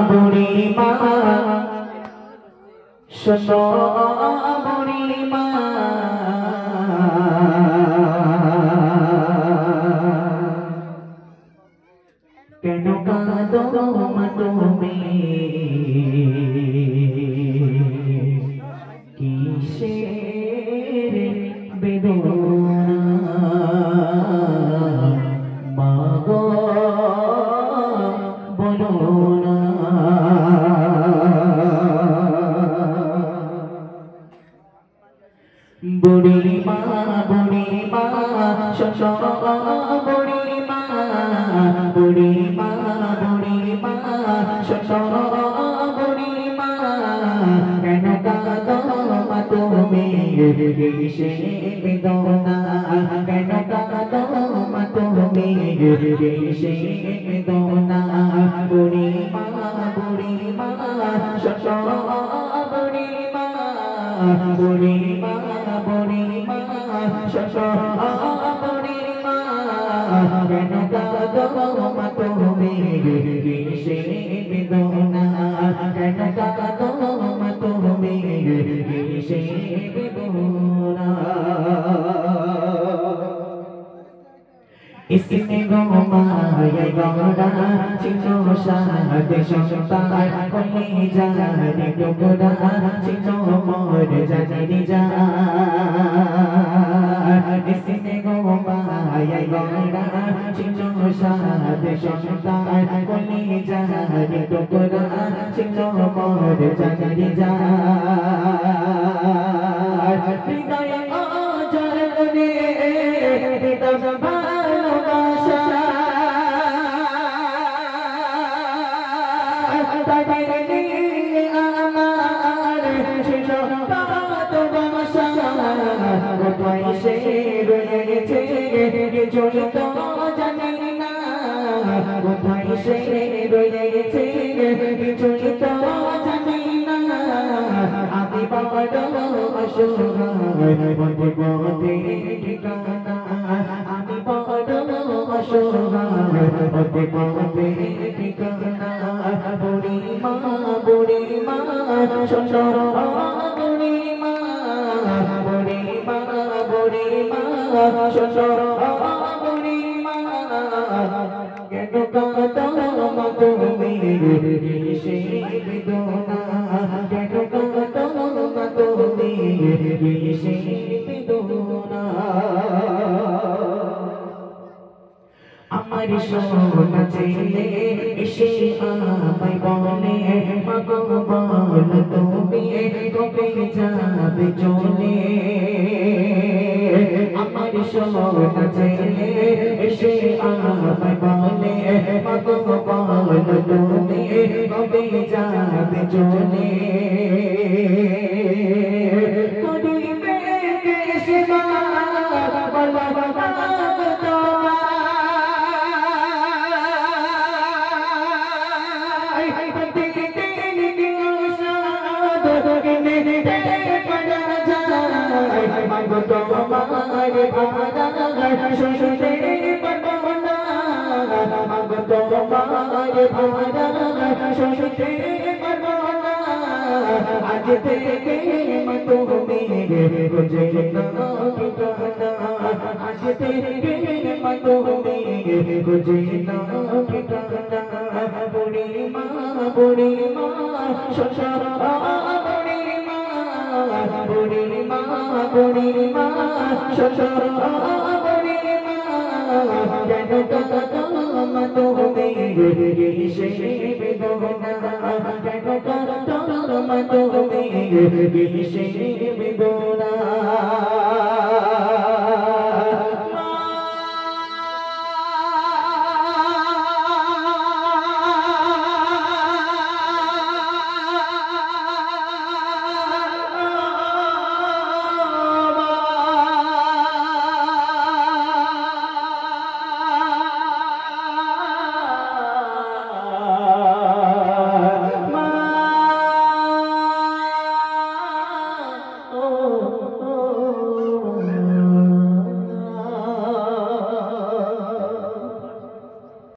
বুড়ি মা শোনো বুড়ি মা কেন কাঁদো মা তুমি কিসের বেদনা মা গো বলো না বুড়ি মা শোনো বুড়ি মা বুড়ি মা শোনো বুড়ি মা কেন কাঁদো মা তুমি কিসের বেদনা কেন কাঁদো মা তুমি কিসের বেদনা বুড়ি মা শোনো বুড়ি মা বুড়ি মা শোনো বুড়ি মা কেন কাঁদো মা তুমি কিসের বেদনা কেন কাঁদো মা তুমি কিসের বেদনা इसने गोमाया गौरा चिनो शाद शंतार कोले जाने टुकड़ा चिनो मोर जाने जा इसने गोमाया गौरा चिनो शाद शंतार कोले जाने टुकड़ा चिनो मोर जाने जा हृदय जरने हृदय চলতো জানি না কোথায় সে রয়েছে চলতো জানি না আমি বড় অসহায় পথে পথে ঠিকানা আমি বড় অসহায় পথে পথে ঠিকানা বুড়ি মা শোনো বুড়ি মা শোনো বুড়ি মা কেন কাঁদো মা তুমি কিসের বেদনা কেন কাঁদো মা তুমি কিসের বেদনা আমার সোনা ছেলে এসে আমায় বলে মা গো বল তুমি কবে যাবে চলে আমার সোনা ছেলে এসে আমায় বলে মা গো বল তুমি কবে যাবে চলে করিবে এসে মা বলো তোমার ভাড়া শুনতে পারবো না তোমার ভাড়া শুনতে পারবো না আজ থেকে তুমি খুঁজে না ঠিকানা আজ থেকে তুমি খুঁজে না ঠিকানা বুড়ি মা শোনো বুড়ি মা শোনো বুড়ি মা কেন কাঁদো মা তুমি কিসের বেদনা কেন কাঁদো মা তুমি কিসের বেদনা